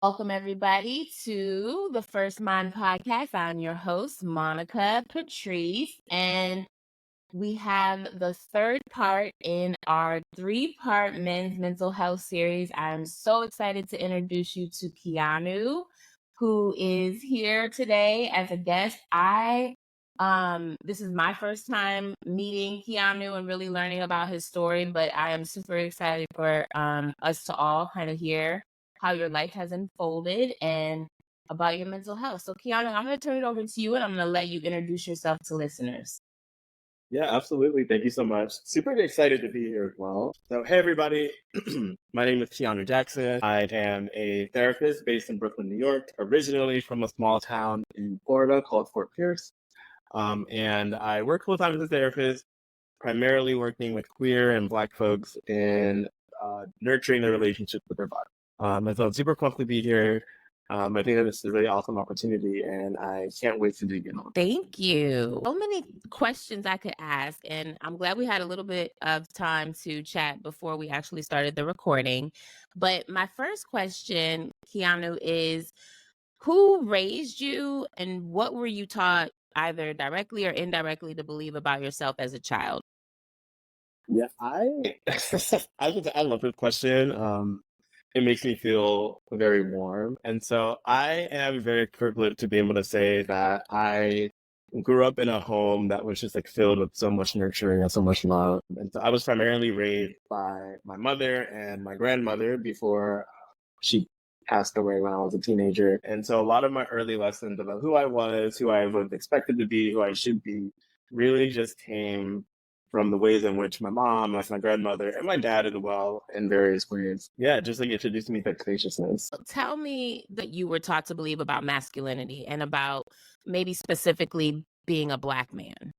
Welcome, everybody, to the First Mind podcast. I'm your host, Monica Patrice, and we have the third part in our three-part men's mental health series. I'm so excited to introduce you to Keanu, who is here today as a guest. This is my first time meeting Keanu and really learning about his story, but I am super excited for us to all kind of hear how your life has unfolded and about your mental health. So, Keanu, I'm going to turn it over to you and I'm going to let you introduce yourself to listeners. Yeah, absolutely. Thank you so much. Super excited to be here as well. So, hey, everybody. My name is Keanu Jackson. I am a therapist based in Brooklyn, New York, originally from a small town in Florida called Fort Pierce. And I work full-time as a therapist, primarily working with queer and Black folks in nurturing their relationships with their body. And so I'm super pumped to be here. I think that this is a really awesome opportunity, and I can't wait to begin on. Thank you. So many questions I could ask, and I'm glad we had a little bit of time to chat before we actually started the recording. But my first question, Keanu, is who raised you and what were you taught either directly or indirectly to believe about yourself as a child? Yeah, I love this question. It makes me feel very warm. And so I am very privileged to be able to say that I grew up in a home that was just like filled with so much nurturing and so much love. And so I was primarily raised by my mother and my grandmother before she passed away when I was a teenager. And so a lot of my early lessons about who I was, who I was expected to be, who I should be, really just came from the ways in which my mom, like my grandmother, and my dad as well, in various ways. Yeah, just like introduced me to spaciousness. Tell me that you were taught to believe about masculinity and about maybe specifically being a Black man.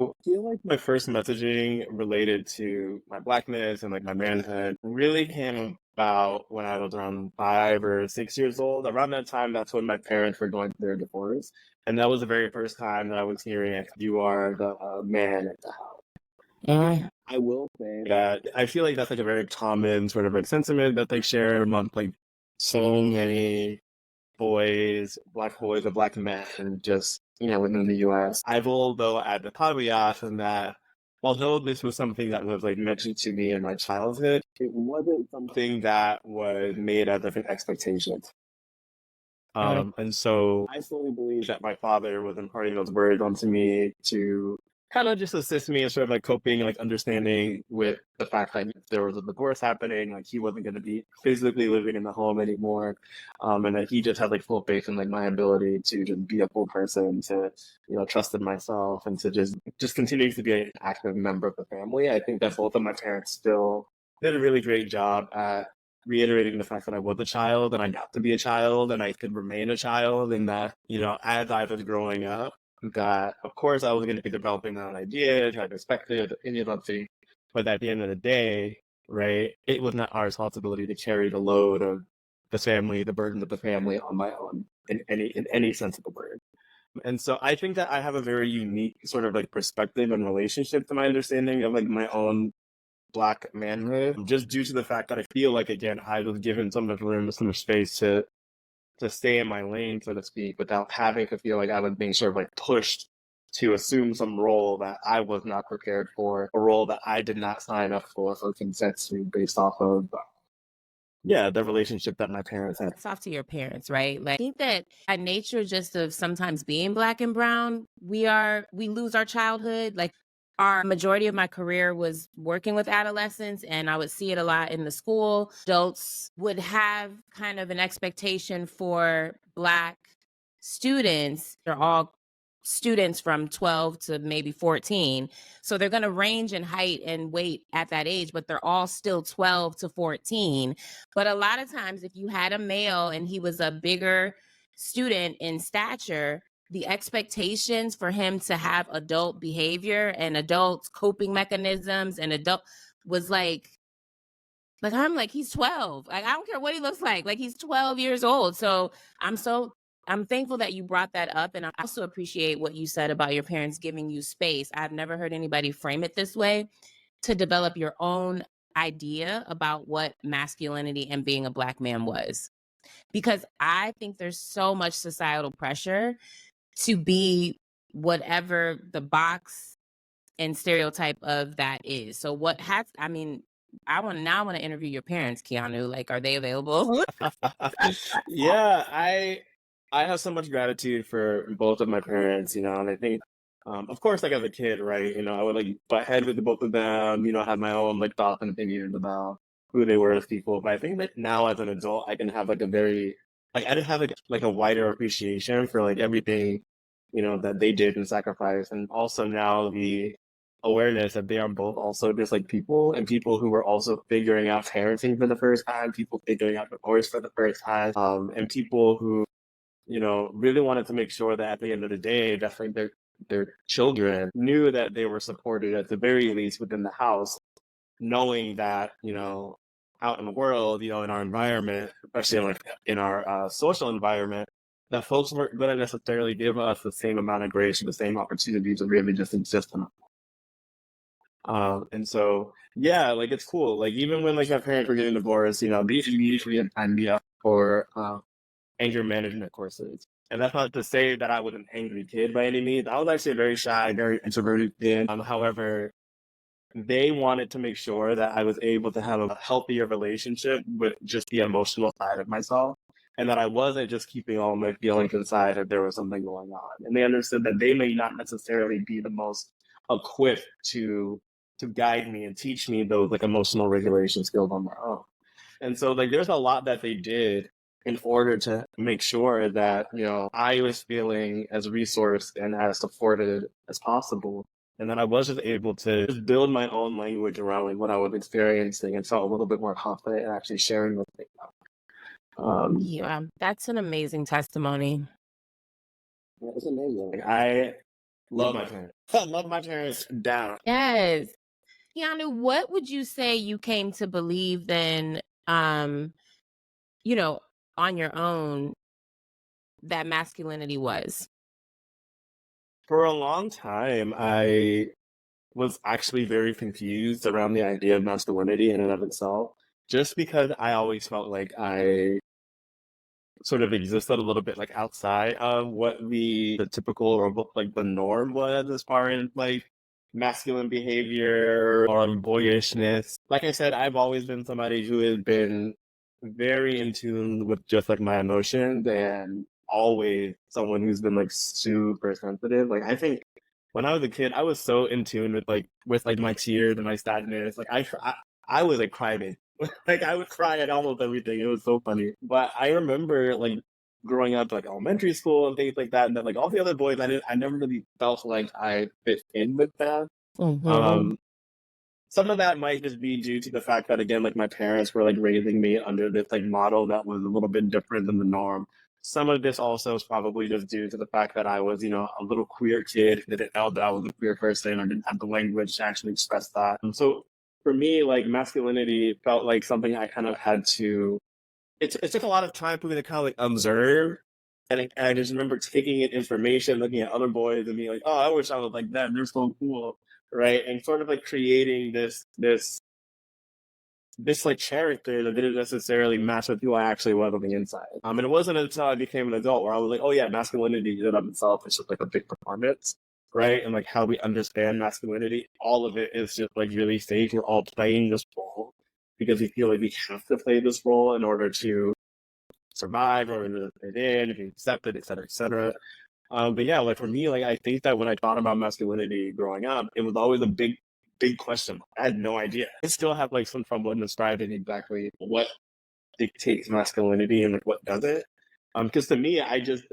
I feel like my first messaging related to my Blackness and like my manhood really came about when I was around 5 or 6 years old. Around that time, that's when my parents were going through their divorce. And that was the very first time that I was hearing, you are the man at the house. Yeah. I will say that I feel like that's like a very common sort of like sentiment that they share among like so many Black boys or Black men, just, within the US. I will, though, add the caveat in that although this was something that was like mentioned to me in my childhood, it wasn't something that was made as like an expectation. And so I fully believe that my father was imparting those words onto me to kind of just assist me in sort of like coping, like understanding with the fact that there was a divorce happening, like he wasn't going to be physically living in the home anymore, and that he just had like full faith in like my ability to just be a full person, to trust in myself, and to just continue to be an active member of the family. I think that both of my parents still did a really great job at reiterating the fact that I was a child and I got to be a child and I could remain a child, and that, as I was growing up, that of course I was going to be developing my own ideas, my perspectives, opinions on things, but at the end of the day, right, it was not our responsibility to carry the load of the family, the burden of the family on my own in any sense of the word. And so I think that I have a very unique sort of like perspective and relationship to my understanding of like my own Black manhood, just due to the fact that I feel like, again, I was given so much room, so much space to stay in my lane, so to speak, without having to feel like I was being sort of like pushed to assume some role that I was not prepared for, a role that I did not sign up for or consent to, based off of the relationship that my parents had. It's off to your parents, right? Like, I think that by nature just of sometimes being Black and brown, we lose our childhood. Like, our majority of my career was working with adolescents, and I would see it a lot in the school. Adults would have kind of an expectation for Black students. They're all students from 12 to maybe 14. So they're going to range in height and weight at that age, but they're all still 12 to 14. But a lot of times, if you had a male and he was a bigger student in stature, the expectations for him to have adult behavior and adult coping mechanisms and adult was like I'm like, he's 12. Like, I don't care what he looks like he's 12 years old. So I'm thankful that you brought that up. And I also appreciate what you said about your parents giving you space. I've never heard anybody frame it this way, to develop your own idea about what masculinity and being a Black man was. because I think there's so much societal pressure to be whatever the box and stereotype of that is. So what has I mean, I want to interview your parents, Keanu. Like, are they available? Yeah, I have so much gratitude for both of my parents, and I think, of course, like as a kid, right, I would like butt head with the both of them, have my own like thoughts and opinions about who they were as people. But I think that now as an adult, I can have like a very like I did have like a wider appreciation for like everything, that they did and sacrificed, and also now the awareness that they are both also just like people and people who were also figuring out parenting for the first time, people figuring out divorce for the first time, and people who, really wanted to make sure that at the end of the day, definitely their children knew that they were supported at the very least within the house, knowing that, out in the world, in our environment, especially in our social environment, that folks weren't going to necessarily give us the same amount of grace or the same opportunities to really just exist in. And so, yeah, like it's cool. Like even when like my parents were getting divorced, they immediately had signed me up for anger management courses. And that's not to say that I was an angry kid by any means. I was actually a very shy, very introverted kid. However, they wanted to make sure that I was able to have a healthier relationship with just the emotional side of myself. And that I wasn't just keeping all my feelings inside if there was something going on. And they understood that they may not necessarily be the most equipped to guide me and teach me those like emotional regulation skills on their own. And so like there's a lot that they did in order to make sure that, I was feeling as resourced and as supported as possible. And then I was just able to just build my own language around like what I was experiencing and felt a little bit more confident in actually sharing with me. Yeah, that's an amazing testimony. It was amazing. Like, I love my parents. I love my parents down. Yes. Keanu, what would you say you came to believe then, um, you know, on your own that masculinity was? For a long time, I was actually very confused around the idea of masculinity in and of itself, just because I always felt like I sort of existed a little bit like outside of what the typical or what, like the norm was as far as like masculine behavior or boyishness. Like I said, I've always been somebody who has been very in tune with just like my emotions and always someone who's been like super sensitive. Like I think when I was a kid, I was so in tune with like my tears and my sadness. Like I was a crybaby. Like I would cry at almost everything. It was so funny. But I remember like growing up like elementary school and things like that, and then like all the other boys, I never really felt like I fit in with them. Mhm. Um, some of that might just be due to the fact that again, like my parents were like raising me under this like model that was a little bit different than the norm. Some of this also is probably just due to the fact that I was, a little queer kid that didn't know that I was a queer person or didn't have the language to actually express that. And so for me, like masculinity felt like something I kind of had to. It took a lot of time for me to kind of like observe, and I just remember taking in information, looking at other boys, and being like, "Oh, I wish I was like that. They're so cool." Right, and sort of like creating this like character that didn't necessarily match with who I actually was on the inside. And it wasn't until I became an adult where I was like, oh yeah, masculinity in and of itself is just like a big performance, right? And like how we understand masculinity, all of it is just like really fake. We're all playing this role because we feel like we have to play this role in order to survive or to fit in, be accepted, et cetera, et cetera. But yeah, like for me, like I think that when I thought about masculinity growing up, it was always a big question. I had no idea. I still have like some trouble in describing exactly what dictates masculinity and like what doesn't. Because to me, I just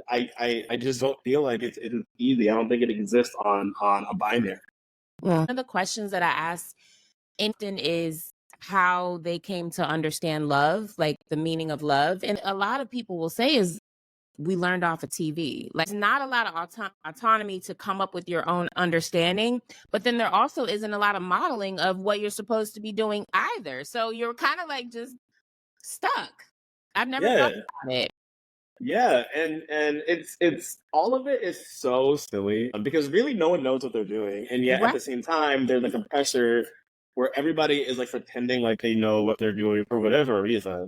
don't feel like it is easy. I don't think it exists on a binary. One of the questions that I ask often is how they came to understand love, like the meaning of love. And a lot of people will say is we learned off of TV. Like, there's not a lot of autonomy to come up with your own understanding, but then there also isn't a lot of modeling of what you're supposed to be doing either. So you're kind of like just stuck. I've never Yeah, thought about it. yeah, and it's all of it is so silly because really no one knows what they're doing, and yet at Right. the same time there's like a pressure where everybody is like pretending like they know what they're doing for whatever reason,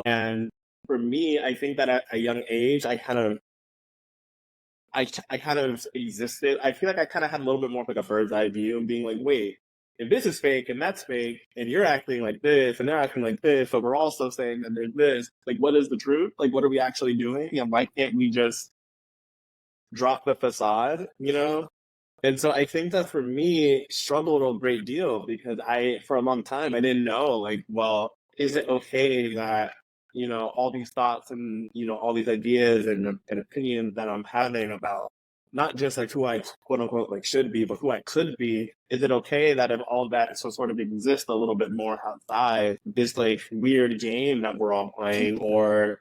and for me, I think that at a young age, I kind of existed. I feel like I kind of had a little bit more of like a bird's eye view and being like, wait, if this is fake and that's fake, and you're acting like this and they're acting like this, but we're also saying that there's this, like, what is the truth? Like, what are we actually doing? And why can't we just drop the facade, you know? And so I think that for me, struggled a great deal because for a long time, I didn't know, like, well, is it okay that, all these thoughts and, all these ideas and opinions that I'm having about not just like who I quote unquote like should be, but who I could be, is it okay that if all that so sort of exists a little bit more outside this like weird game that we're all playing, or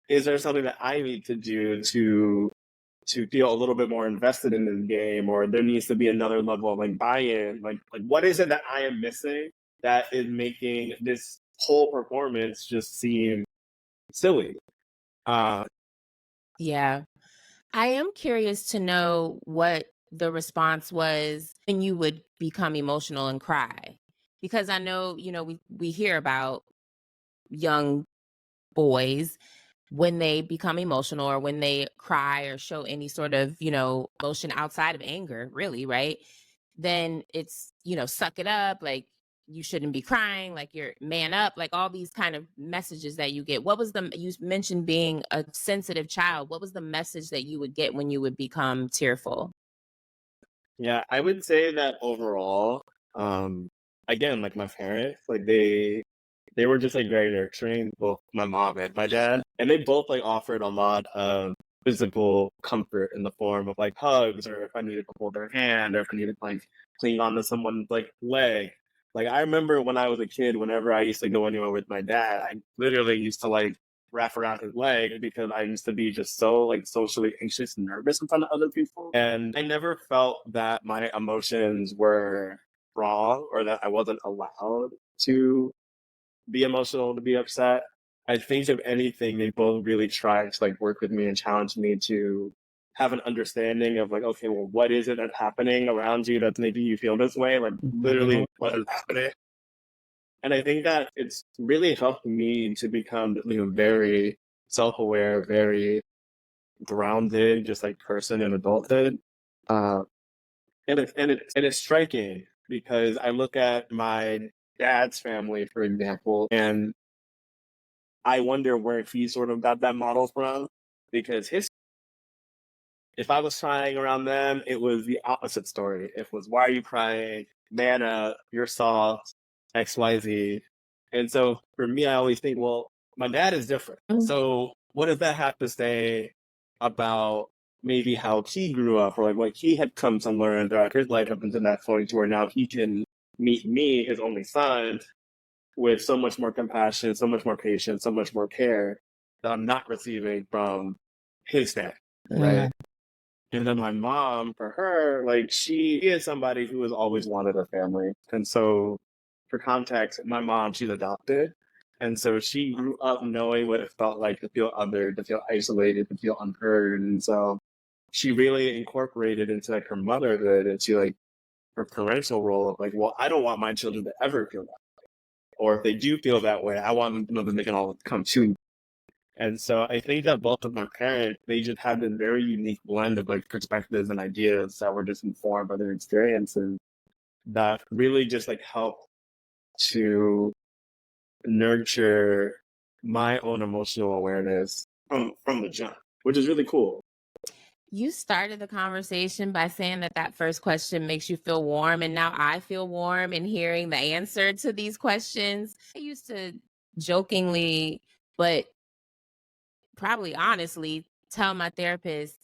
is there something that I need to do to feel a little bit more invested in this game, or there needs to be another level of like buy-in, like what is it that I am missing that is making this whole performance just seem silly? Yeah. I am curious to know what the response was when you would become emotional and cry. Because I know, we hear about young boys when they become emotional or when they cry or show any sort of, emotion outside of anger, really, right? Then it's, suck it up, like you shouldn't be crying, like you're man up, like all these kind of messages that you get. You mentioned being a sensitive child. What was the message that you would get when you would become tearful? Yeah, I would say that overall, again, like my parents, like they were just like very nurturing, both my mom and my dad, and they both like offered a lot of physical comfort in the form of like hugs, or if I needed to hold their hand, or if I needed to like cling onto someone's like leg. Like I remember when I was a kid, whenever I used to go anywhere with my dad, I literally used to like wrap around his leg because I used to be just so like socially anxious and nervous in front of other people. And I never felt that my emotions were wrong or that I wasn't allowed to be emotional, to be upset. I think if anything, they both really tried to like work with me and challenge me to have an understanding of like, okay, well, what is it that's happening around you that's making you feel this way? Like literally what is happening? And I think that it's really helped me to become, very self-aware, very grounded, just like person in adulthood. Uh, and it's striking because I look at my dad's family, for example, and I wonder where he sort of got that model from, because if I was crying around them, it was the opposite story. It was, why are you crying? Man up, you're soft, XYZ. And so for me, I always think, well, my dad is different. So what does that have to say about maybe how he grew up, or like what he had come to learn throughout his life up until that point, to where now he can meet me, his only son, with so much more compassion, so much more patience, so much more care that I'm not receiving from his family, right? And then my mom, for her, like she is somebody who has always wanted a family. And so for context, my mom, she's adopted. And so she grew up knowing what it felt like to feel othered, to feel isolated, to feel unheard. And so she really incorporated into like her motherhood, into like her parental role of like, well, I don't want my children to ever feel that. Or if they do feel that way, I want them to know that they can all come to me. And so I think that both of my parents, they just had this very unique blend of like perspectives and ideas that were just informed by their experiences that really just like helped to nurture my own emotional awareness from the jump, which is really cool. You started the conversation by saying that that first question makes you feel warm, and now I feel warm in hearing the answer to these questions. I used to jokingly, but probably honestly, tell my therapist,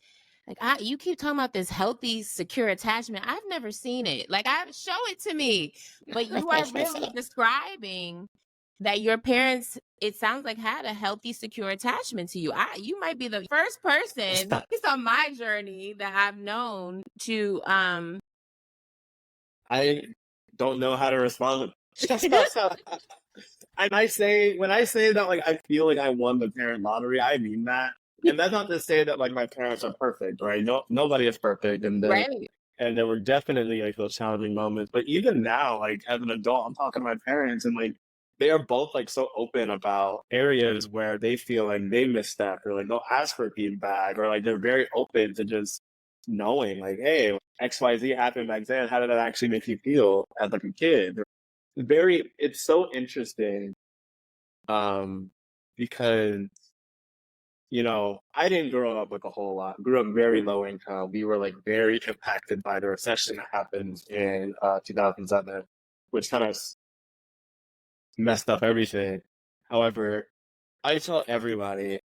like, you keep talking about this healthy, secure attachment. I've never seen it. Like, show it to me. But you are really describing that your parents, it sounds like, had a healthy, secure attachment to you. You might be the first person, based on my journey, that I've known to I don't know how to respond. And when I say that, like, I feel like I won the parent lottery, I mean that. And that's not to say that like my parents are perfect, right? No, nobody is perfect, right. and there were definitely like those challenging moments. But even now, like as an adult, I'm talking to my parents, and like they are both like so open about areas where they feel like they misstepped, or like they'll ask for feedback, or like they're very open to just knowing like, hey, XYZ happened back then. How did that actually make you feel as like a kid? It's so interesting, because I didn't grow up with a whole lot. Grew up very low income. We were like very impacted by the recession that happened in 2007, which kind of messed up everything. However, I tell everybody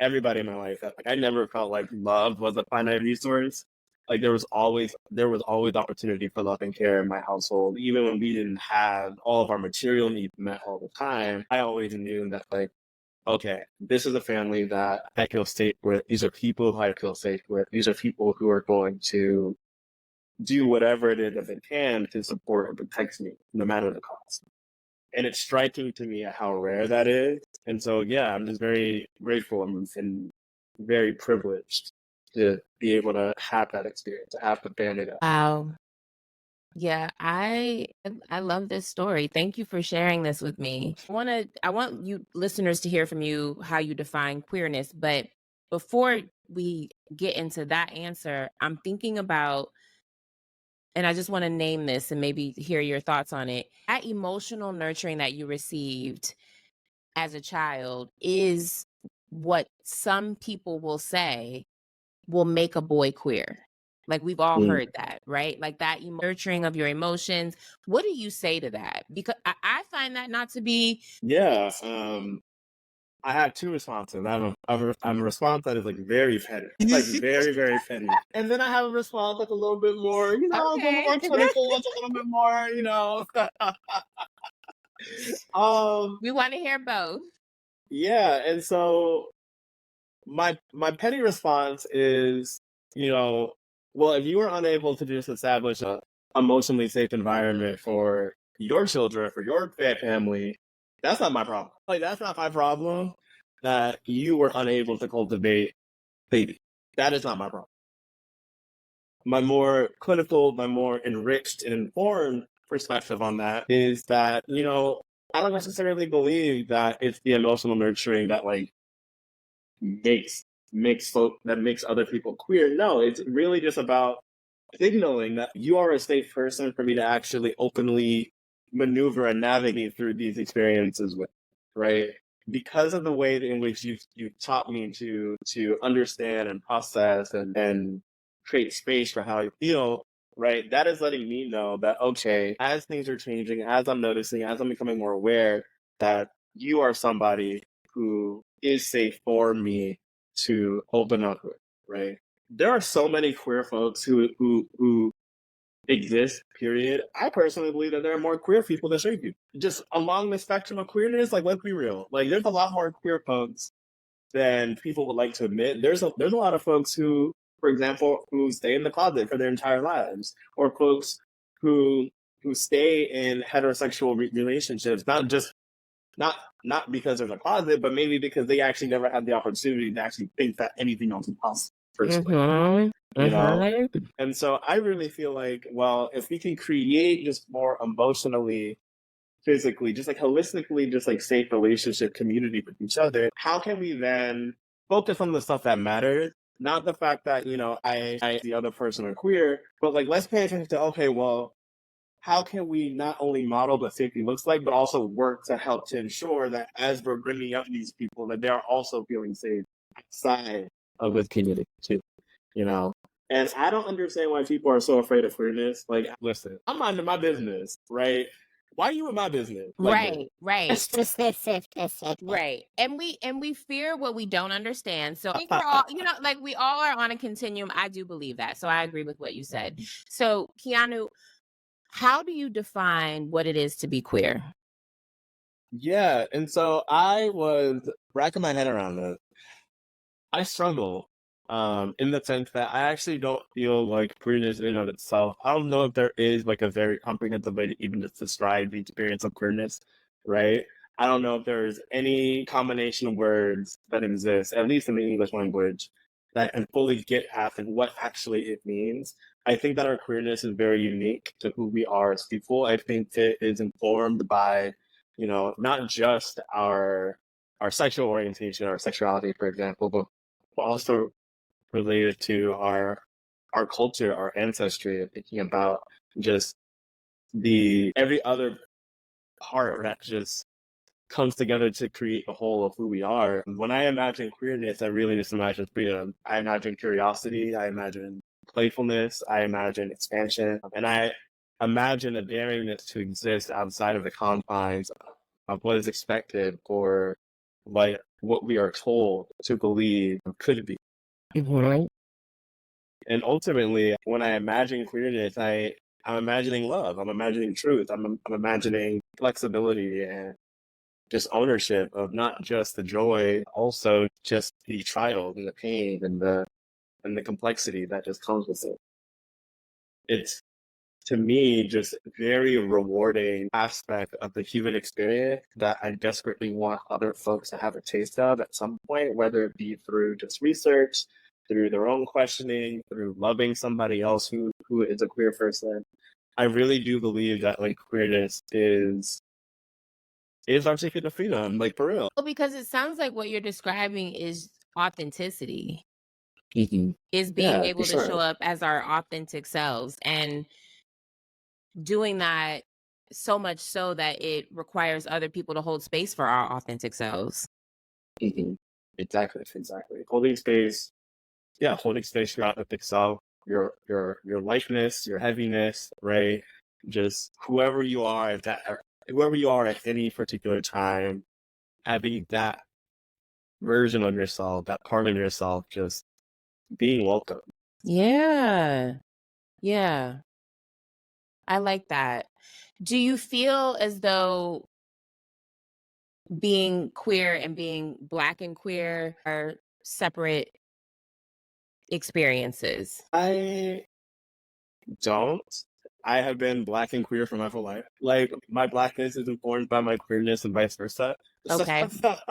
in my life that like I never felt like love was a finite resource. Like there was always opportunity for love and care in my household, even when we didn't have all of our material needs met all the time. I always knew that like, okay, this is a family that I feel safe with. These are people who I feel safe with. These are people who are going to do whatever it is that they can to support and protect me, no matter the cost. And it's striking to me how rare that is. And so, yeah, I'm just very grateful and very privileged to be able to have that experience, to have the family that. Wow. Yeah, I love this story. Thank you for sharing this with me. I want you listeners to hear from you how you define queerness, but before we get into that answer, I'm thinking about, and I just want to name this and maybe hear your thoughts on it. That emotional nurturing that you received as a child is what some people will say will make a boy queer. Like we've all heard that, right? Like that nurturing of your emotions. What do you say to that? Because I find that not to be. Yeah, I have two responses. I have a response that is like very petty, like very, very petty. And then I have a response that's a little bit more, a little Okay. more clinical, that's a little bit more, We want to hear both. Yeah, and so my petty response is, well, if you were unable to just establish a emotionally safe environment for your children, for your family, that's not my problem. Like that's not my problem that you were unable to cultivate safety. That is not my problem. My more clinical, my more enriched and informed perspective on that is that, I don't necessarily believe that it's the emotional nurturing that like makes that makes other people queer. No, it's really just about signaling that you are a safe person for me to actually openly maneuver and navigate through these experiences with, right? Because of the way in which you taught me to understand and process and create space for how I feel, right? That is letting me know that okay, as things are changing, as I'm noticing, as I'm becoming more aware, that you are somebody who is safe for me to open up with, right? There are so many queer folks who exist, period. I personally believe that there are more queer people than straight people. Just along the spectrum of queerness, like let's be real. Like there's a lot more queer folks than people would like to admit. There's a lot of folks who, for example, who stay in the closet for their entire lives, or folks who stay in heterosexual relationships, not because there's a closet, but maybe because they actually never had the opportunity to actually think that anything else is possible personally. And so I really feel like, well, if we can create just more emotionally, physically, just like holistically, just like safe relationship community with each other, how can we then focus on the stuff that matters? Not the fact that, I the other person are queer, but like let's pay attention to, okay, well, how can we not only model what safety looks like, but also work to help to ensure that as we're bringing up these people, that they are also feeling safe outside of this community too, you know? And I don't understand why people are so afraid of queerness. Like, listen, I'm minding my business, right? Why are you in my business? Right. Right. And we fear what we don't understand. So I think we're all, like we all are on a continuum. I do believe that. So I agree with what you said. So Keanu, how do you define what it is to be queer? Yeah, and so I was racking my head around this. I struggle, in the sense that I actually don't feel like queerness in and of itself. I don't know if there is like a very comprehensive way to even just describe the experience of queerness, right? I don't know if there's any combination of words that exist, at least in the English language, that can fully get at and what actually it means. I think that our queerness is very unique to who we are as people. I think it is informed by not just our sexual orientation, our sexuality, for example, but also related to our culture, our ancestry, and thinking about just the every other part that just comes together to create the whole of who we are. When I imagine queerness, I really just imagine freedom. I imagine curiosity, I imagine playfulness, I imagine expansion, and I imagine a daringness to exist outside of the confines of what is expected or like what we are told to believe could be. Mhm. And ultimately, when I imagine queerness, I'm imagining love. I'm imagining truth. I'm imagining flexibility and just ownership of not just the joy, also just the trial and the pain and the complexity that just comes with it. It's to me just very rewarding aspect of the human experience that I desperately want other folks to have a taste of at some point, whether it be through just research, through their own questioning, through loving somebody else who is a queer person. I really do believe that like queerness is our ticket to freedom, like for real. Well, because it sounds like what you're describing is authenticity, Mhm. is being Yeah, for able to show sure. up as our authentic selves and doing that so much so that it requires other people to hold space for our authentic selves. Mhm. Exactly, exactly. Holding space for your authentic self, your lightness, your heaviness, right? Just whoever you are at any particular time, having that version of yourself, that part of yourself, just being welcome. Yeah. Yeah. I like that. Do you feel as though being queer and being Black and queer are separate experiences? I don't. I have been Black and queer for my whole life. Like my Blackness is informed by my queerness and vice versa. Okay.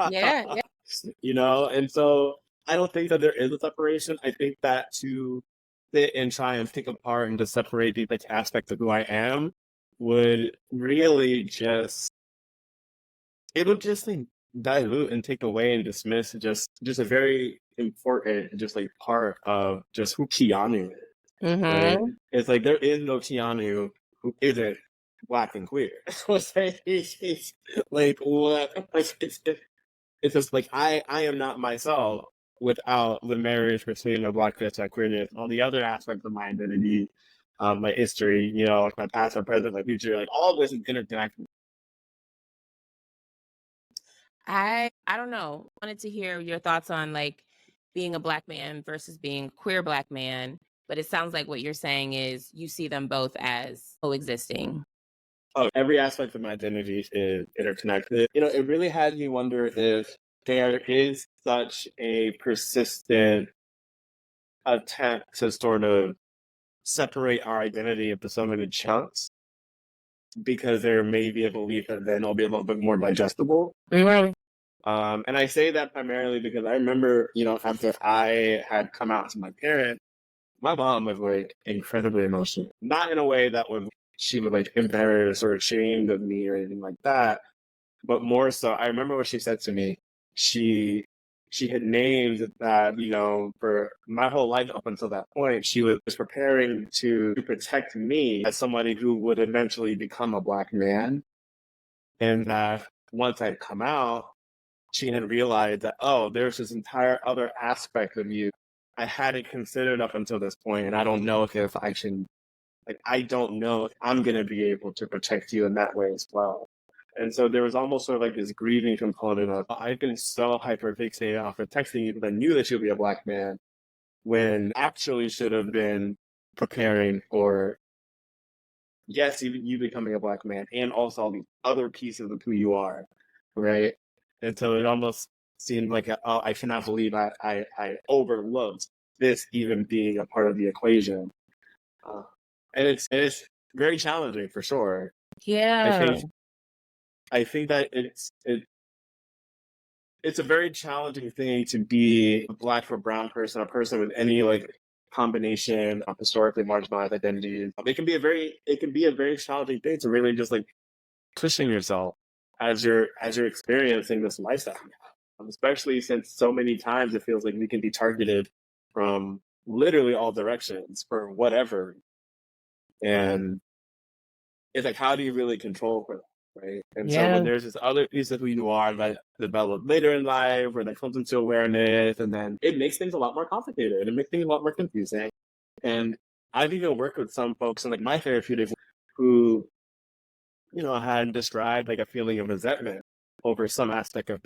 Yeah, yeah. And so I don't think that there is a separation. I think that to sit and try and pick apart and to separate these like aspects of who I am would really it would just like dilute and take away and dismiss just a very important just like part of just who Keanu is, right? Mhm. It's like there is no Keanu who isn't Black and queer. Like what? Like it's just like I am not myself without the marriage between the Blackness and queerness. All the other aspects of my identity, my history, like my past, my present, my future, like all of this is interconnected. I don't know. Wanted to hear your thoughts on like being a Black man versus being a queer Black man, but it sounds like what you're saying is you see them both as coexisting. Oh, every aspect of my identity is interconnected. It really had me wonder if there is such a persistent attempt to sort of separate our identity into so many chunks because there may be a belief that then it'll be a little bit more digestible. Mhm. And I say that primarily because I remember, after I had come out to my parents, my mom was like incredibly emotional. Not in a way that she was like embarrassed or ashamed of me or anything like that, but more so, I remember what she said to me. She she had named that, for my whole life up until that point, she was preparing to protect me as somebody who would eventually become a Black man. And that once I'd come out, she had realized that, oh, there's this entire other aspect of you I hadn't considered up until this point, and I don't know if I can, like, I don't know if I'm going to be able to protect you in that way as well. And so there was almost sort of like this grieving component of, I've been so hyperfixated on protecting you because I knew that you'd be a Black man when actually should have been preparing for, yes, even you becoming a Black man and also all these other pieces of who you are, right? And so it almost seemed like, oh, I cannot believe I overlooked this even being a part of the equation. Uh, and it's very challenging for sure. I Yeah. think I think that it's a very challenging thing to be a Black or brown person, a person with any like combination of historically marginalized identities. It can be a very challenging thing to really just like pushing yourself as you're experiencing this lifestyle, especially since so many times it feels like we can be targeted from literally all directions for whatever. And it's like, how do you really control for that, right? And so when Yeah. there's this other piece of who you are that develops later in life, or that comes into awareness, and then it makes things a lot more complicated. It makes things a lot more confusing. And I've even worked with some folks in like my therapeutic who, had described like a feeling of resentment over some aspect of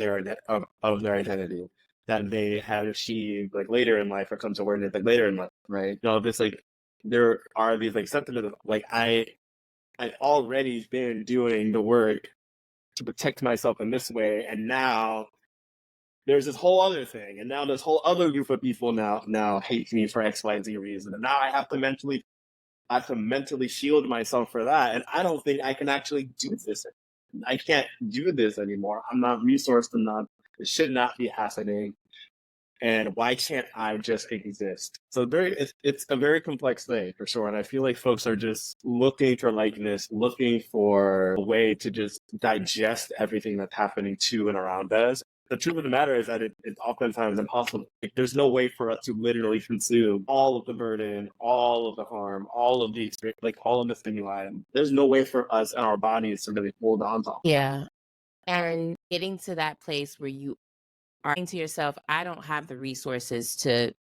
of their identity that they had achieved like later in life, or come to awareness like later in life, right? This like there are these like sentiments of, like I've already been doing the work to protect myself in this way, and now there's this whole other thing, and now this whole other group of people now hate me for X, Y, and Z reason, and now I have to mentally shield myself for that, and I don't think I can actually do this. I can't do this anymore. I'm not resourced enough. It should not be happening. And why can't I just exist? So it's a very complex thing for sure. And I feel like folks are just looking for likeness, looking for a way to just digest everything that's happening to and around us. The truth of the matter is that it's oftentimes impossible. Like, there's no way for us to literally consume all of the burden, all of the harm, all of the experience, like all of the stimuli. There's no way for us and our bodies to really hold on to. Yeah. And getting to that place where you are saying to yourself, I don't have the resources to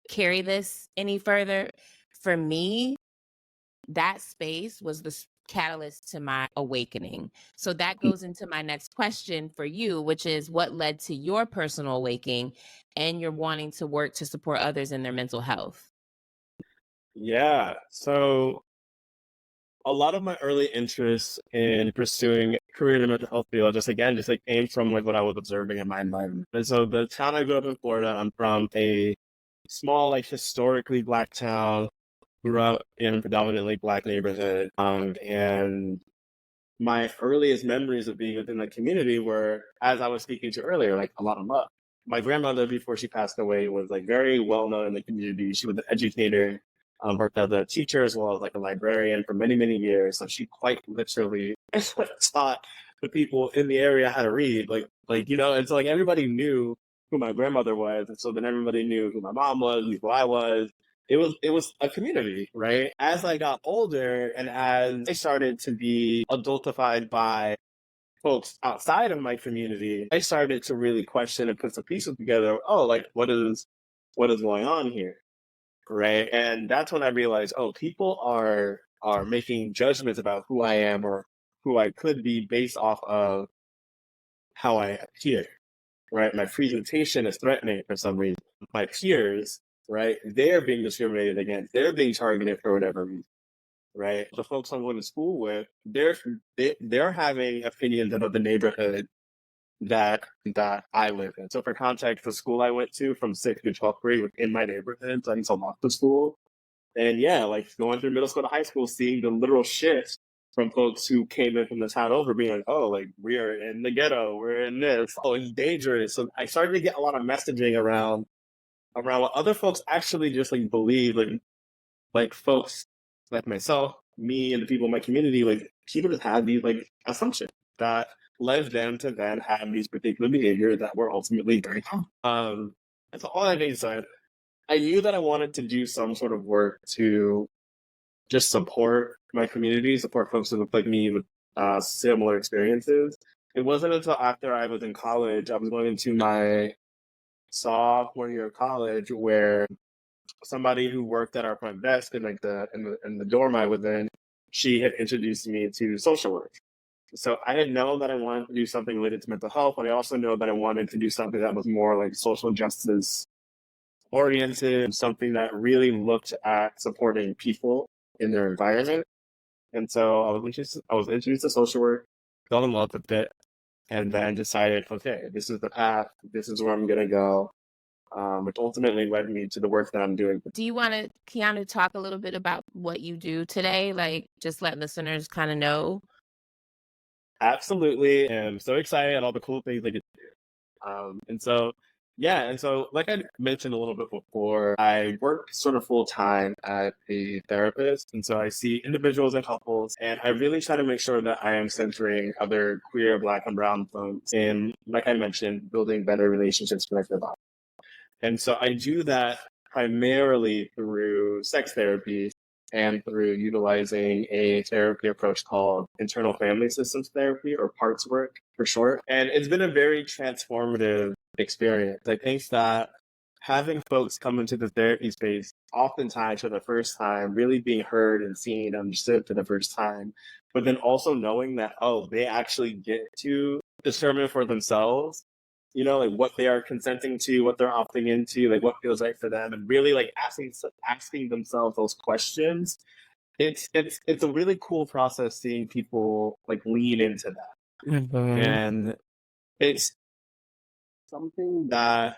carry this any further. For me, that space was the catalyst to my awakening. So that goes into my next question for you, which is what led to your personal awakening and your wanting to work to support others in their mental health? Yeah. So a lot of my early interest in pursuing career in the mental health field just like came from like what I was observing in my environment. And so the town I grew up in Florida, I'm from a small, like historically Black town, grew up in a predominantly Black neighborhood. And my earliest memories of being within the community were, as I was speaking to earlier, like a lot of love. My grandmother, before she passed away, was like very well known in the community. She was an educator, worked as a teacher as well as like a librarian for many, many years. So she quite literally taught the people in the area how to read, and so like everybody knew who my grandmother was, and so then everybody knew who my mom was, who I was. It was a community, right? As I got older and as I started to be adultified by folks outside of my community, I started to really question and put some pieces together. Oh, like what is going on here? Right. And that's when I realized, oh, people are making judgments about who I am or who I could be based off of how I appear. Right. My presentation is threatening for some reason. My peers, right, they're being discriminated against. They're being targeted for whatever reason. Right. The folks I'm going to school with, they're having opinions about the neighborhood that I live in. So for context, the school I went to from 6th to 12th grade was in my neighborhood. So I used to walk to school. And yeah, like going through middle school to high school, seeing the literal shit from folks who came in from the town over, being like, oh, like we are in the ghetto, we're in this, oh, it's dangerous. So I started to get a lot of messaging around what other folks actually just like believe, like folks like myself, me, and the people in my community, like people just have these like assumptions that led them to then have these particular behaviors that were ultimately very harmful. And so all that being said, I knew that I wanted to do some sort of work to just support my community, support folks who look like me with similar experiences. It wasn't until after I was in college, I was going into my sophomore year of college, where somebody who worked at our front desk in like in the dorm I was in, she had introduced me to social work. So I had known that I wanted to do something related to mental health, but I also know that I wanted to do something that was more like social justice oriented, something that really looked at supporting people in their environment. And so I was introduced to social work, fell in love with it, and then decided, okay, this is the path, this is where I'm gonna go. Which ultimately led me to the work that I'm doing. Do you want to, Keanu, talk a little bit about what you do today? Like, just let listeners kind of know. Absolutely. I'm so excited at all the cool things I get to do. And so Yeah, and so like I mentioned a little bit before, I work sort of full time as a therapist, and so I see individuals and couples, and I really try to make sure that I am centering other queer, Black, and brown folks in, like I mentioned, building better relationships with their body. And so I do that primarily through sex therapy and through utilizing a therapy approach called internal family systems therapy, or parts work for short. And it's been a very transformative experience. I think that having folks come into the therapy space oftentimes for the first time, really being heard and seen and understood for the first time, but then also knowing that, oh, they actually get to determine for themselves, like what they are consenting to, what they're opting into, like what feels right for them, and really like asking themselves those questions. It's a really cool process seeing people like lean into that, and it's something that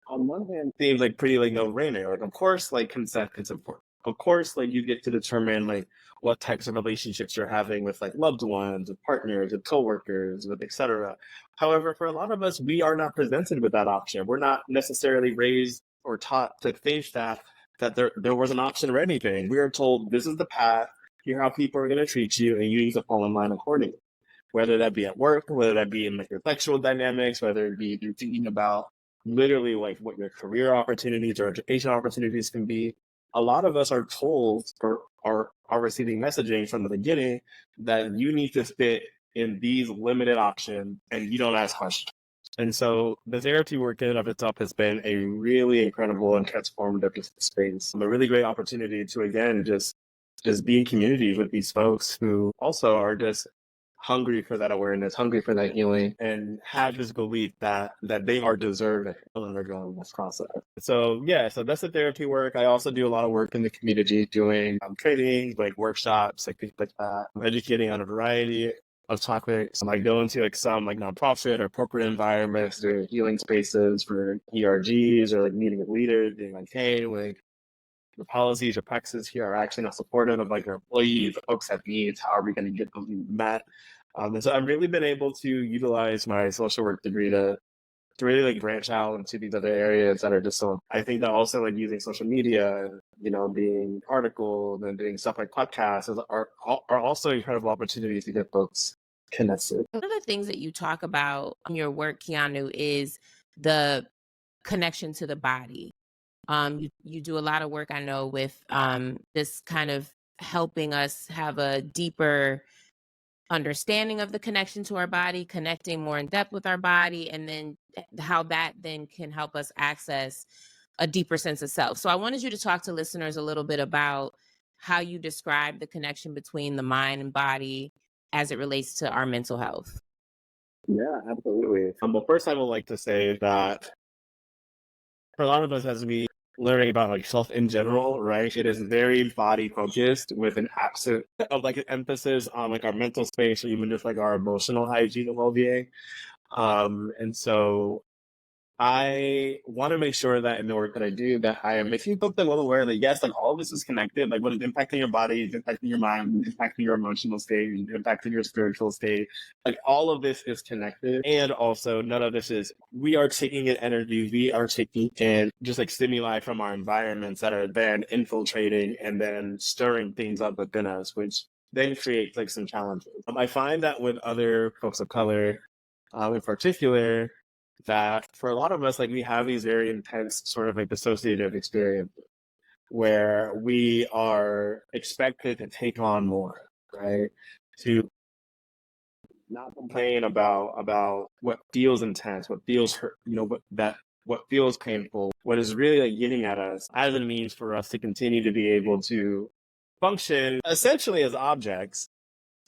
on one hand seems like pretty like no brainer. Like of course like consent is important. Of course like you get to determine like what types of relationships you're having with like loved ones, with partners, with coworkers, with etc. However, for a lot of us, we are not presented with that option. We're not necessarily raised or taught to think that there was an option or anything. We are told this is the path, here how people are gonna treat you, and you need to fall in line accordingly. Whether that be at work, whether that be in like your sexual dynamics, whether it be you're thinking about literally like what your career opportunities or education opportunities can be. A lot of us are told or are receiving messaging from the beginning that you need to fit in these limited options and you don't ask questions. And so the therapy work in and of itself has been a really incredible and transformative space. A really great opportunity to again just be in community with these folks who also are just hungry for that awareness, hungry for that healing, and have this belief that they are deserving of undergoing this process. So yeah, so that's the therapy work. I also do a lot of work in the community, doing trainings, like workshops, like things like that. I'm educating on a variety of topics. I go into like some like nonprofit or corporate environments, doing healing spaces for ERGs, or like meeting with leaders, being like, hey, like the policies or practices here are actually not supportive of like our employees, the folks have needs. How are we going to get those needs met? And so I've really been able to utilize my social work degree to really like branch out into these other areas that are just so. I think that also like using social media, being articles and doing stuff like podcasts are also incredible opportunities to get folks connected. One of the things that you talk about in your work, Keanu, is the connection to the body. You do a lot of work, I know, with this kind of helping us have a deeper understanding of the connection to our body, connecting more in depth with our body, and then how that then can help us access a deeper sense of self. So I wanted you to talk to listeners a little bit about how you describe the connection between the mind and body as it relates to our mental health. Yeah, absolutely. Well, first I would like to say that for a lot of us, as we learning about like self in general, right? It is very body focused with an absent of like an emphasis on like our mental space or even just like our emotional hygiene and well being. And so I want to make sure that in the work that I do, that I am making folks well aware that yes, like all of this is connected. Like what is impacting your body is impacting your mind, impacting your emotional state, impacting your spiritual state. Like all of this is connected. And also none of this is, we are taking in energy, we are taking in just like stimuli from our environments that are then infiltrating and then stirring things up within us, which then creates like some challenges. I find that with other folks of color, in particular, that for a lot of us, like we have these very intense sort of like dissociative experiences where we are expected to take on more, right? To not complain about what feels intense, what feels hurt, what feels painful, what is really like getting at us as a means for us to continue to be able to function essentially as objects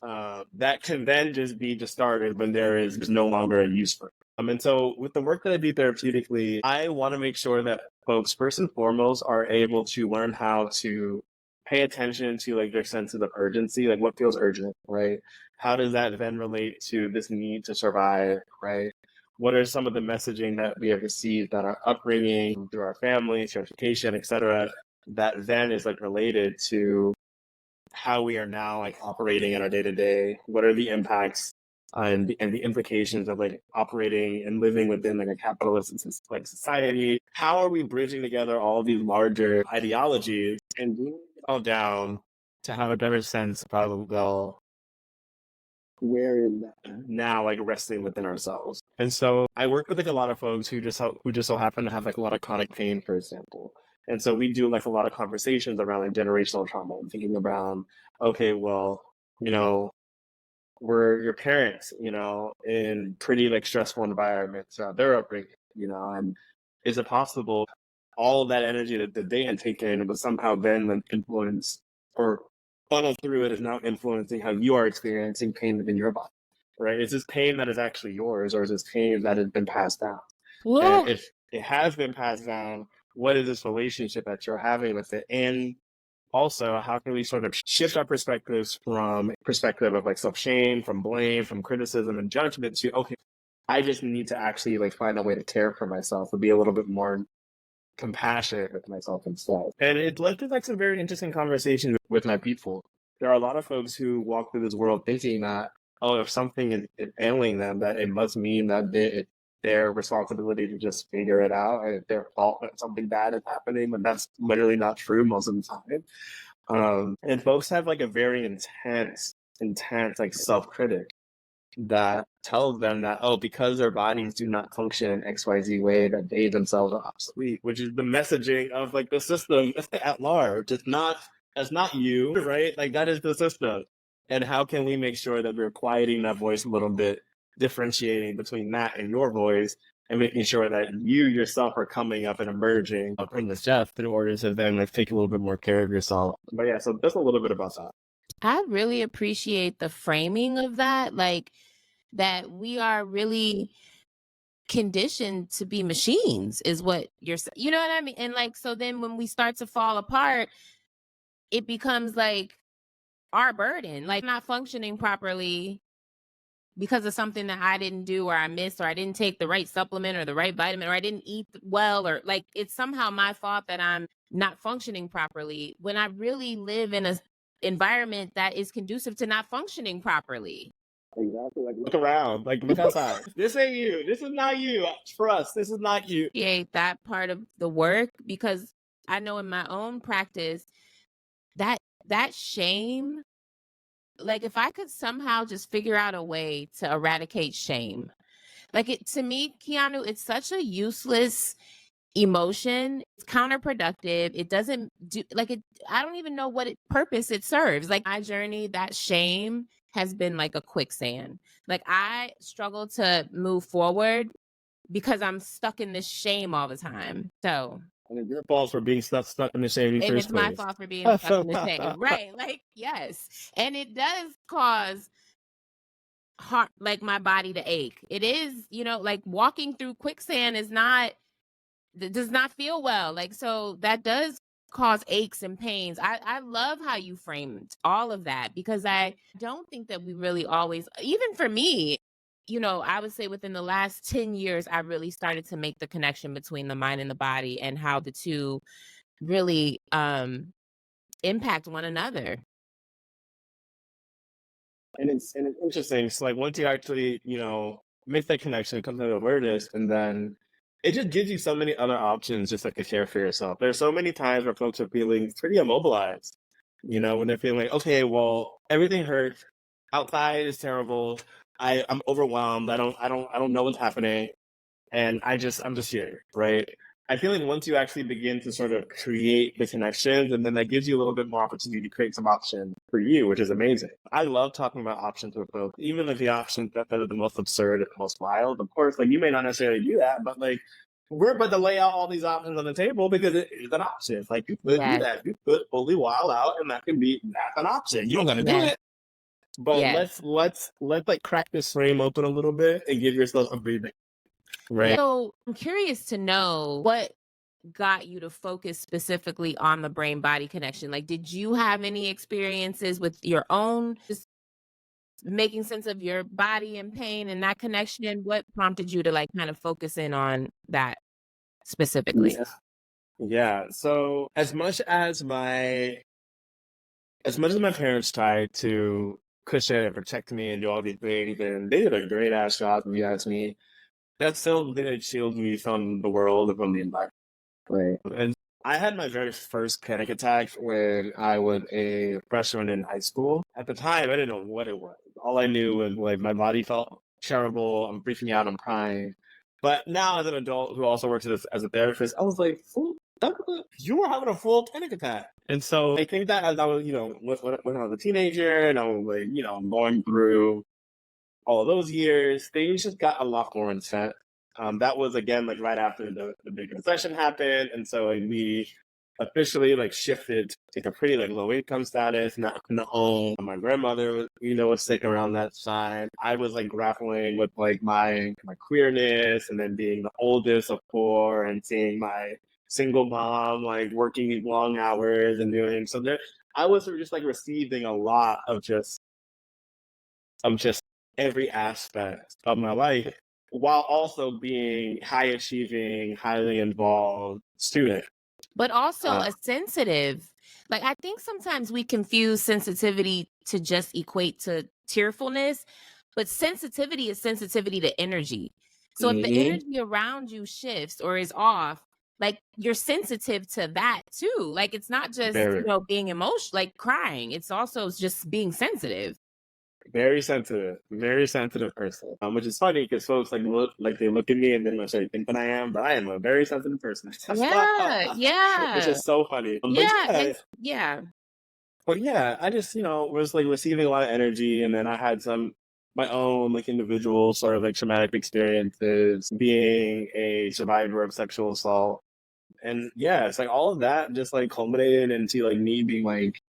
that can then just be discarded when there is no longer a use for it. And so with the work that I do therapeutically, I want to make sure that folks first and foremost are able to learn how to pay attention to like their sense of urgency, like what feels urgent, right? How does that then relate to this need to survive, right? What are some of the messaging that we have received that our upbringing through our families, through education, et cetera, that then is like related to how we are now like operating in our day to day? What are the impacts and the implications of like operating and living within like a capitalist like society. How are we bridging together all these larger ideologies and bringing it all down to have a better sense of, well, where is that now, like resting within ourselves? And so I work with like a lot of folks who just so happen to have like a lot of chronic pain, for example. And so we do like a lot of conversations around like generational trauma and thinking around, okay, well, you know, were your parents, in pretty like stressful environments throughout their upbringing, and is it possible all of that energy that they had taken was somehow then like, influenced or funneled through it is now influencing how you are experiencing pain within your body, right? Is this pain that is actually yours, or is this pain that has been passed down? And if it has been passed down, what is this relationship that you're having with it? And also, how can we sort of shift our perspectives from perspective of like self-shame, from blame, from criticism and judgment to, okay, I just need to actually like find a way to care for myself and be a little bit more compassionate with myself instead. And it led to like some very interesting conversations with my people. There are a lot of folks who walk through this world thinking that, oh, if something is ailing them, that it must mean that it's their responsibility to just figure it out and it's their fault that something bad is happening, but that's literally not true most of the time. And folks have like a very intense like self-critic that tells them that, oh, because their bodies do not function in XYZ way, that they themselves are obsolete, which is the messaging of like the system at large. That's not you, right? Like that is the system. And how can we make sure that we're quieting that voice a little bit, differentiating between that and your voice, and making sure that you yourself are coming up and emerging from the death in order to then like take a little bit more care of yourself. But yeah, so just a little bit about that. I really appreciate the framing of that, like that we are really conditioned to be machines is what you're saying. You know what I mean? And like, so then when we start to fall apart, it becomes like our burden, like not functioning properly because of something that I didn't do or I missed or I didn't take the right supplement or the right vitamin or I didn't eat well, or like it's somehow my fault that I'm not functioning properly when I really live in a environment that is conducive to not functioning properly. Exactly. Like look around. Like look outside. This ain't you. This is not you. For us, this is not you. Appreciate that part of the work because I know in my own practice that shame, like if I could somehow just figure out a way to eradicate shame, like it to me, Keanu, it's such a useless emotion. It's counterproductive. It doesn't do like it. I don't even know what purpose it serves. Like my journey, that shame has been like a quicksand. Like I struggle to move forward because I'm stuck in this shame all the time. So And it's your fault for being stuck in the shame in the and first it's my place. fault for being stuck in the shame. Right. Like, yes. And it does cause heart, like my body to ache. It is, like walking through quicksand does not feel well. Like, so that does cause aches and pains. I love how you framed all of that because I don't think that we really always, even for me, I would say within the last 10 years, I really started to make the connection between the mind and the body and how the two really impact one another. And it's interesting. So like once you actually, make that connection, come to awareness, and then it just gives you so many other options just like to care for yourself. There's so many times where folks are feeling pretty immobilized, when they're feeling like, okay, well, everything hurts. Outside is terrible. I'm overwhelmed. I don't know what's happening. And I'm just here, right? I feel like once you actually begin to sort of create the connections, and then that gives you a little bit more opportunity to create some option for you, which is amazing. I love talking about options with folks, even if the options that are the most absurd and most wild. Of course, like you may not necessarily do that, but like we're about to lay out all these options on the table because it is an option. It's like you could do that. You could fully wild out, and that's an option. You don't gotta do it. But let's like crack this frame open a little bit and give yourself a breathing. Right. So I'm curious to know what got you to focus specifically on the brain body connection. Like, did you have any experiences with your own just making sense of your body and pain and that connection? What prompted you to like kind of focus in on that specifically? Yeah. So as much as my parents tried to cushion and protect me and do all these things. And they did a great ass job, if you ask me. That still didn't shield me from the world and from the environment. Right. And I had my very first panic attack when I was a freshman in high school. At the time, I didn't know what it was. All I knew was like my body felt terrible. I'm freaking out. I'm crying. But now, as an adult who also works as a therapist, I was like, you were having a full panic attack. And so I think that as I was, when I was a teenager and I was like, going through all of those years, things just got a lot more intense. That was again like right after the big recession happened, and so like, we officially like shifted to like a pretty like low income status, not in the home. My grandmother, was sick around that time. I was like grappling with like my queerness, and then being the oldest of four, and seeing my single mom like working these long hours and doing so. There, I was just like receiving a lot of just every aspect of my life, while also being high achieving, highly involved student. But also a sensitive. Like, I think sometimes we confuse sensitivity to just equate to tearfulness, but sensitivity is sensitivity to energy. So if the energy around you shifts or is off, like, you're sensitive to that too. Like, it's not just, being emotional, like crying. It's also just being sensitive. Very sensitive person. Which is funny because folks they look at me and then they think that I am, but I am a very sensitive person. Yeah. Which is so funny. Yeah. But yeah, I just was like receiving a lot of energy, and then I had my own like individual sort of like traumatic experiences, being a survivor of sexual assault, and yeah, it's like all of that just like culminated into like me being like,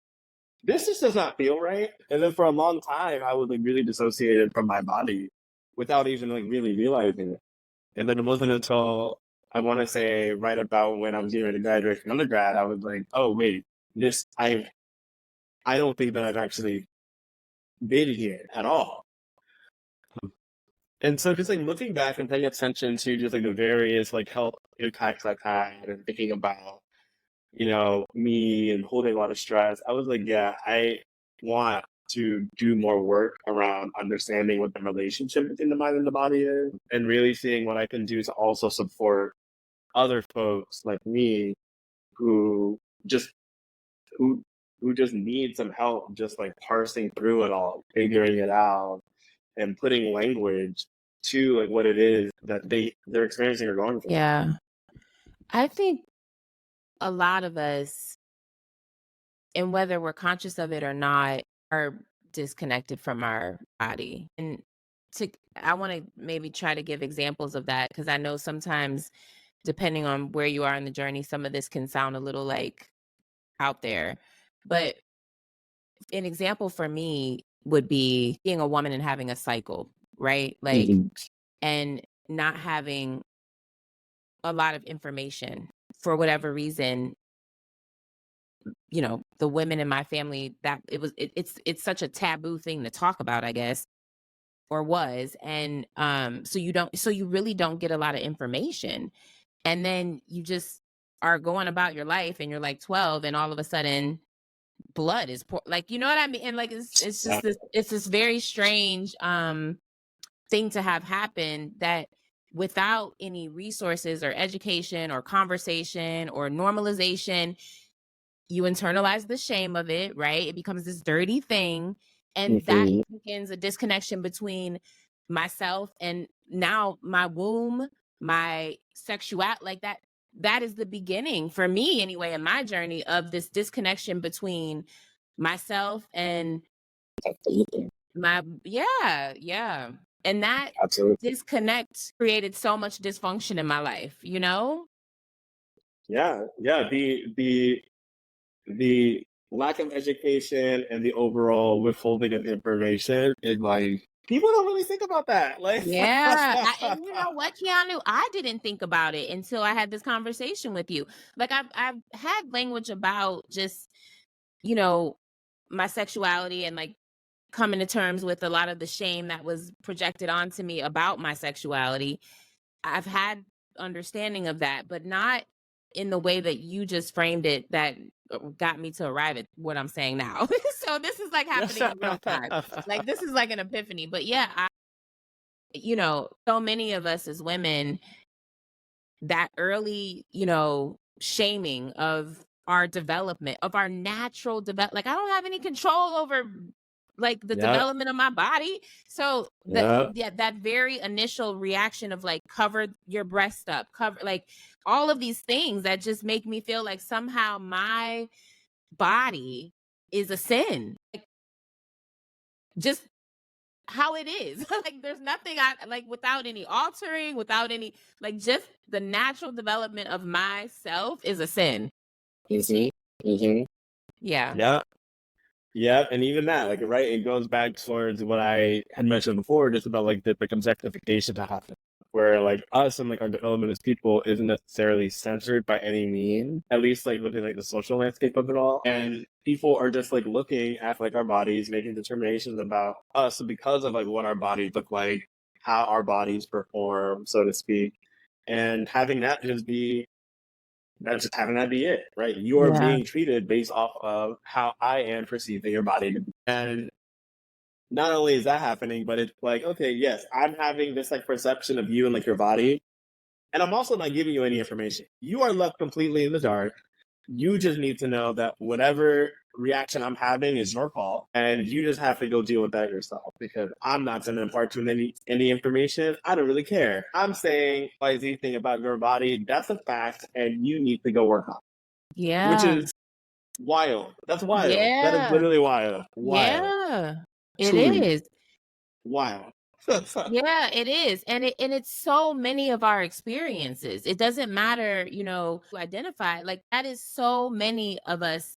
this just does not feel right. And then for a long time, I was like really dissociated from my body without even like really realizing it. And then it wasn't until I want to say right about when I was getting ready to graduate from undergrad, I was like, oh wait, I don't think that I've actually been here at all. And so just like looking back and paying attention to just like the various like health impacts I've had and thinking about me and holding a lot of stress, I was like, yeah, I want to do more work around understanding what the relationship between the mind and the body is, and really seeing what I can do to also support other folks like me who just who just need some help, just like parsing through it all, figuring it out, and putting language to like what it is that they're experiencing or going through. Yeah. I think a lot of us, and whether we're conscious of it or not, are disconnected from our body. And I want to maybe try to give examples of that, because I know sometimes, depending on where you are in the journey, some of this can sound a little like out there. But an example for me would be being a woman and having a cycle, right? Like, and not having a lot of information for whatever reason. The women in my family, that it's such a taboo thing to talk about, I guess, or was. And so you really don't get a lot of information. And then you just are going about your life and you're like 12, and all of a sudden blood is like, you know what I mean? And like, it's just this very strange thing to have happen, that without any resources or education or conversation or normalization, you internalize the shame of it, right? It becomes this dirty thing. And that begins a disconnection between myself and now my womb, my sexuality, like that. That is the beginning for me anyway, in my journey, of this disconnection between myself and yeah. And that disconnect created so much dysfunction in my life, Yeah. The lack of education and the overall withholding of information is like, people don't really think about that. Like, and you know what, Keanu, I didn't think about it until I had this conversation with you. Like, I've had language about just, my sexuality, and like coming to terms with a lot of the shame that was projected onto me about my sexuality. I've had understanding of that, but not in the way that you just framed it, that got me to arrive at what I'm saying now. So this is like happening in real time. Like this is like an epiphany. But yeah, so many of us as women, that early, shaming of our development, of our natural development. Like I don't have any control over like the Yeah, development of my body. So yeah, that very initial reaction of like cover your breast up, cover like all of these things that just make me feel like somehow my body is a sin. Like just how it is. Like there's nothing I like without any altering, without any like just the natural development of myself is a sin. hmm hmm Yeah. yeah. Yeah, and even that, like, right, it goes back towards what I had mentioned before, just about like the objectification that happens, where like us and like our development as people isn't necessarily censored by any means, at least like looking like the social landscape of it all. And people are just like looking at like our bodies, making determinations about us because of like what our bodies look like, how our bodies perform, so to speak, and having that just be that's just having that be it, right? You are Yeah. being treated based off of how I am perceiving your body. And not only is that happening, but it's like, okay, yes, I'm having this like perception of you and like your body. And I'm also not giving you any information. You are left completely in the dark. You just need to know that whatever reaction I'm having is your fault, and you just have to go deal with that yourself. Because I'm not going to impart to any information. I don't really care. I'm saying YZ thing about your body. That's a fact, and you need to go work on it, which Yeah. is wild. That's wild. That is Yeah. literally wild. Wild. Yeah. It Truly is. wild. Yeah, it is. And it's so many of our experiences. It doesn't matter, who identify. Like that is so many of us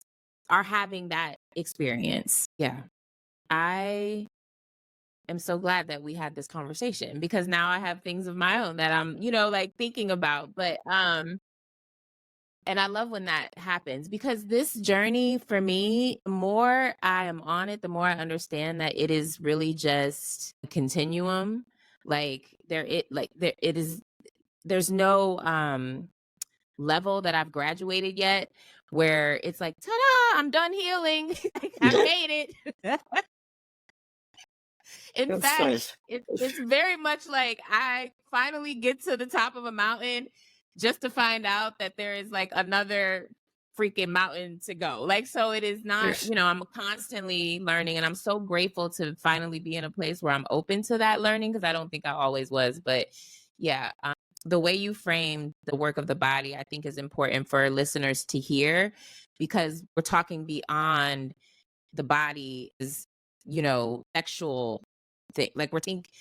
are having that experience. Yeah. I am so glad that we had this conversation because now I have things of my own that I'm, like thinking about. But and I love when that happens because this journey for me, the more I am on it, the more I understand that it is really just a continuum. There's no level that I've graduated yet where it's like, ta-da, I'm done healing. Like, I made it. In That's fact, nice. it's very much like I finally get to the top of a mountain just to find out that there is like another freaking mountain to go. Like, so it is not, I'm constantly learning and I'm so grateful to finally be in a place where I'm open to that learning because I don't think I always was. But yeah, the way you frame the work of the body, I think is important for listeners to hear because we're talking beyond the body is, sexual thing. Like we're thinking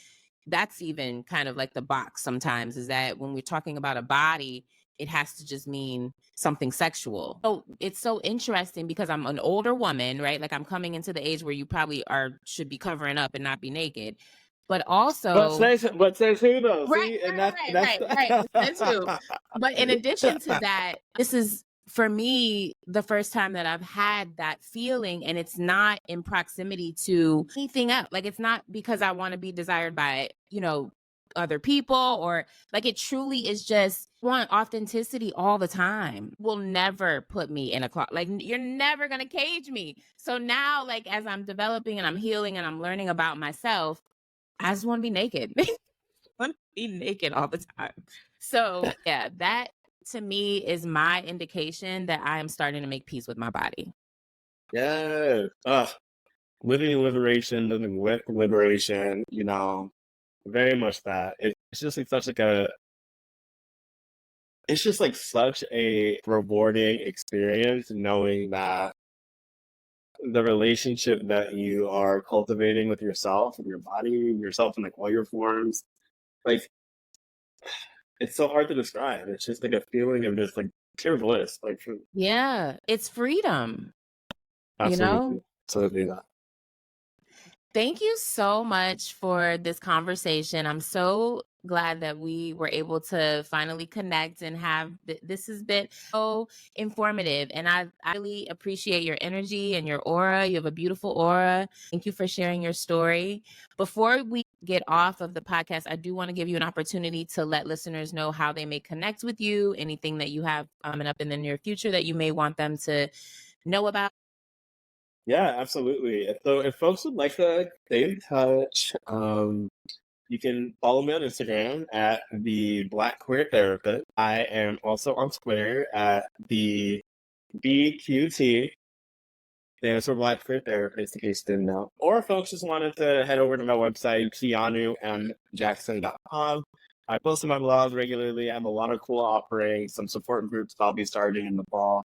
that's even kind of like the box sometimes is that when we're talking about a body, it has to just mean something sexual. So it's so interesting because I'm an older woman, right? Like I'm coming into the age where you probably should be covering up and not be naked. But also But says who though? right, See, and right. That's true. But in addition to that, this is for me the first time that I've had that feeling, and it's not in proximity to anything else. Like it's not because I want to be desired by, other people or like it truly is just want authenticity all the time. Will never put me in a closet. Like you're never gonna cage me. So now, like as I'm developing and I'm healing and I'm learning about myself, I just want to be naked. Want to be naked all the time. So yeah, that to me is my indication that I am starting to make peace with my body. yeah. Living liberation, living with liberation, very much that. It's just like such like it's just like such a rewarding experience knowing that the relationship that you are cultivating with yourself, with your body, yourself in like all your forms, like it's so hard to describe. It's just like a feeling of just like pure bliss, like Yeah, it's freedom, you know? absolutely, absolutely that. Thank you so much for this conversation. I'm so glad that we were able to finally connect and have this has been so informative. And I really appreciate your energy and your aura. You have a beautiful aura. Thank you for sharing your story. Before we get off of the podcast, I do want to give you an opportunity to let listeners know how they may connect with you, anything that you have coming up in the near future that you may want them to know about. Yeah, absolutely. So if folks would like to stay in touch, you can follow me on Instagram at the Black Queer Therapist. I am also on Twitter at the BQT. Stands for Black Queer Therapist, in case you didn't know. Or if folks just wanted to head over to my website, KeanuJackson.com. I post my blogs regularly. I have a lot of cool offerings, some support groups I'll be starting in the fall.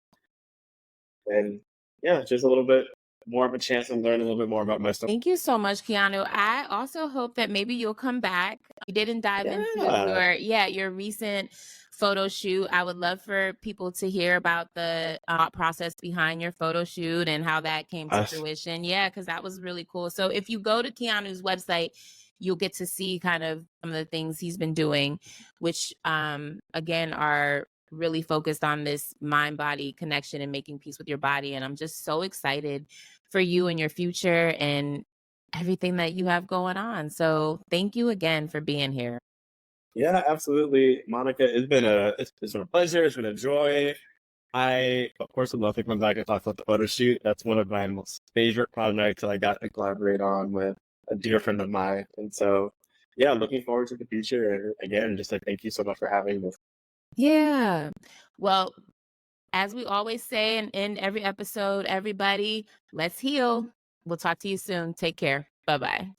And yeah, just a little bit more of a chance to learn a little bit more about myself. Thank you so much, Keanu. I also hope that maybe you'll come back. You didn't dive into Yeah. your recent photo shoot. I would love for people to hear about the thought process behind your photo shoot and how that came to I, fruition. Yeah, because that was really cool. So if you go to Keanu's website, you'll get to see kind of some of the things he's been doing, which again are really focused on this mind-body connection and making peace with your body. And I'm just so excited for you and your future and everything that you have going on. So thank you again for being here. yeah, absolutely. Monica, it's been a pleasure. It's been a joy. I, of course, would love to come back and talk about the photo shoot. That's one of my most favorite projects that I got to collaborate on with a dear friend of mine. And so, yeah, looking forward to the future. And again, just like, thank you so much for having me. Yeah. Well, as we always say and end every episode, everybody, let's heal. We'll talk to you soon. Take care. Bye-bye.